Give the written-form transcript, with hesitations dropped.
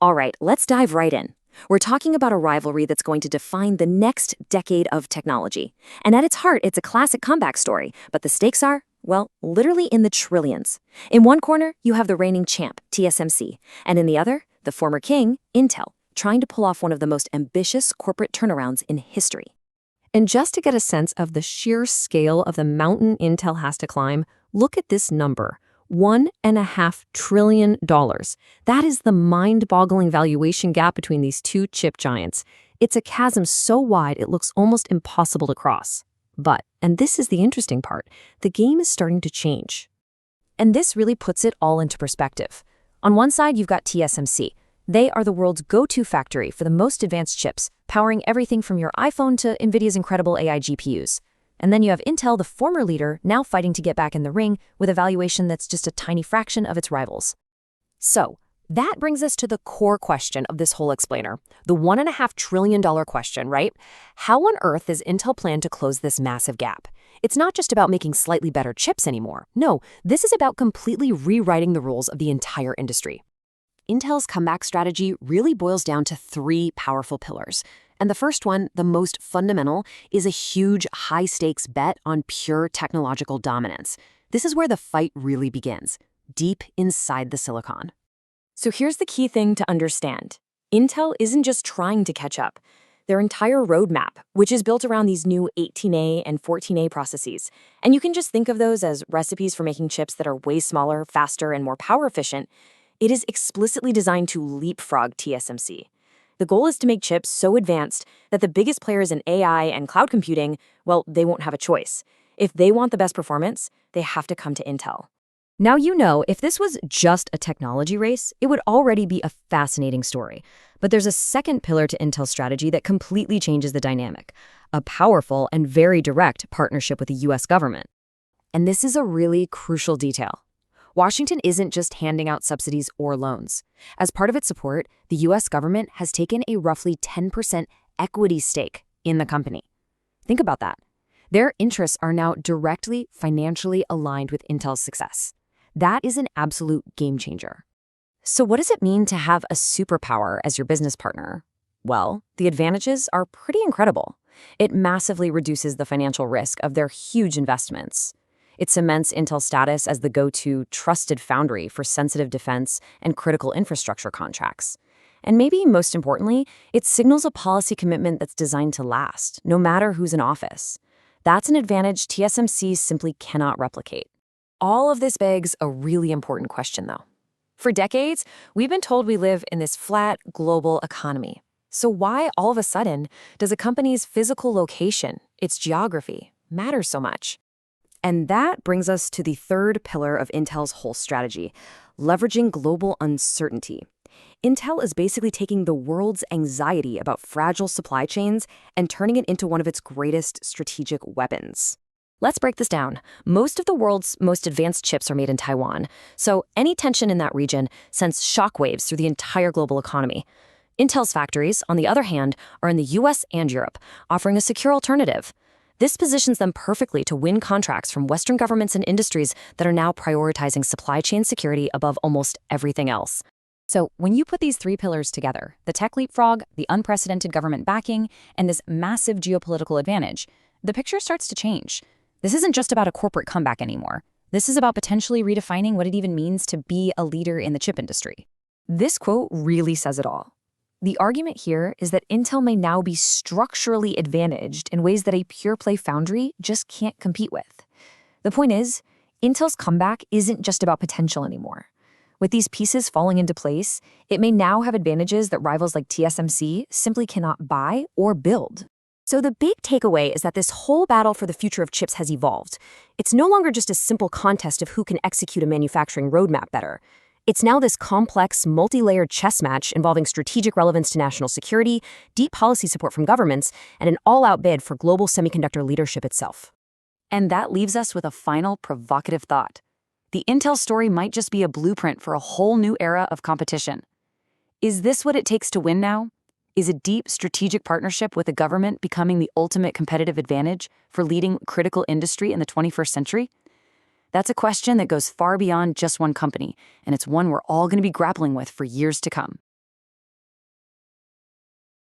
All right, let's dive right in. We're talking about a rivalry that's going to define the next decade of technology. And at its heart, it's a classic comeback story, but the stakes are, well, literally in the trillions. In one corner, you have the reigning champ, TSMC, and in the other, the former king, Intel, trying to pull off one of the most ambitious corporate turnarounds in history. And just to get a sense of the sheer scale of the mountain Intel has to climb, look at this number. $1.5 trillion. That is the mind-boggling valuation gap between these two chip giants. It's a chasm so wide it looks almost impossible to cross. But, and this is the interesting part, the game is starting to change. And this really puts it all into perspective. On one side, you've got TSMC. They are the world's go-to factory for the most advanced chips, powering everything from your iPhone to NVIDIA's incredible AI GPUs. And then you have Intel, the former leader, now fighting to get back in the ring with a valuation that's just a tiny fraction of its rivals. So, that brings us to the core question of this whole explainer, the $1.5 trillion question, right? How on earth does Intel plan to close this massive gap? It's not just about making slightly better chips anymore. No, this is about completely rewriting the rules of the entire industry. Intel's comeback strategy really boils down to three powerful pillars. And the first one, the most fundamental, is a huge, high-stakes bet on pure technological dominance. This is where the fight really begins, deep inside the silicon. So here's the key thing to understand. Intel isn't just trying to catch up. Their entire roadmap, which is built around these new 18A and 14A processes, and you can just think of those as recipes for making chips that are way smaller, faster, and more power efficient, it is explicitly designed to leapfrog TSMC. The goal is to make chips so advanced that the biggest players in AI and cloud computing, well, they won't have a choice. If they want the best performance, they have to come to Intel. Now you know, if this was just a technology race, it would already be a fascinating story. But there's a second pillar to Intel's strategy that completely changes the dynamic, a powerful and very direct partnership with the US government. And this is a really crucial detail. Washington isn't just handing out subsidies or loans. As part of its support, the U.S. government has taken a roughly 10% equity stake in the company. Think about that. Their interests are now directly financially aligned with Intel's success. That is an absolute game changer. So what does it mean to have a superpower as your business partner? Well, the advantages are pretty incredible. It massively reduces the financial risk of their huge investments. It cements Intel's status as the go-to trusted foundry for sensitive defense and critical infrastructure contracts. And maybe most importantly, it signals a policy commitment that's designed to last, no matter who's in office. That's an advantage TSMC simply cannot replicate. All of this begs a really important question, though. For decades, we've been told we live in this flat, global economy. So why, all of a sudden, does a company's physical location, its geography, matter so much? And that brings us to the third pillar of Intel's whole strategy, leveraging global uncertainty. Intel is basically taking the world's anxiety about fragile supply chains and turning it into one of its greatest strategic weapons. Let's break this down. Most of the world's most advanced chips are made in Taiwan, so any tension in that region sends shockwaves through the entire global economy. Intel's factories, on the other hand, are in the US and Europe, offering a secure alternative. This positions them perfectly to win contracts from Western governments and industries that are now prioritizing supply chain security above almost everything else. So when you put these three pillars together, the tech leapfrog, the unprecedented government backing, and this massive geopolitical advantage, the picture starts to change. This isn't just about a corporate comeback anymore. This is about potentially redefining what it even means to be a leader in the chip industry. This quote really says it all. The argument here is that Intel may now be structurally advantaged in ways that a pure-play foundry just can't compete with. The point is, Intel's comeback isn't just about potential anymore. With these pieces falling into place, it may now have advantages that rivals like TSMC simply cannot buy or build. So the big takeaway is that this whole battle for the future of chips has evolved. It's no longer just a simple contest of who can execute a manufacturing roadmap better. It's now this complex, multi-layered chess match involving strategic relevance to national security, deep policy support from governments, and an all-out bid for global semiconductor leadership itself. And that leaves us with a final provocative thought. The Intel story might just be a blueprint for a whole new era of competition. Is this what it takes to win now? Is a deep strategic partnership with the government becoming the ultimate competitive advantage for leading critical industry in the 21st century? That's a question that goes far beyond just one company, and it's one we're all going to be grappling with for years to come.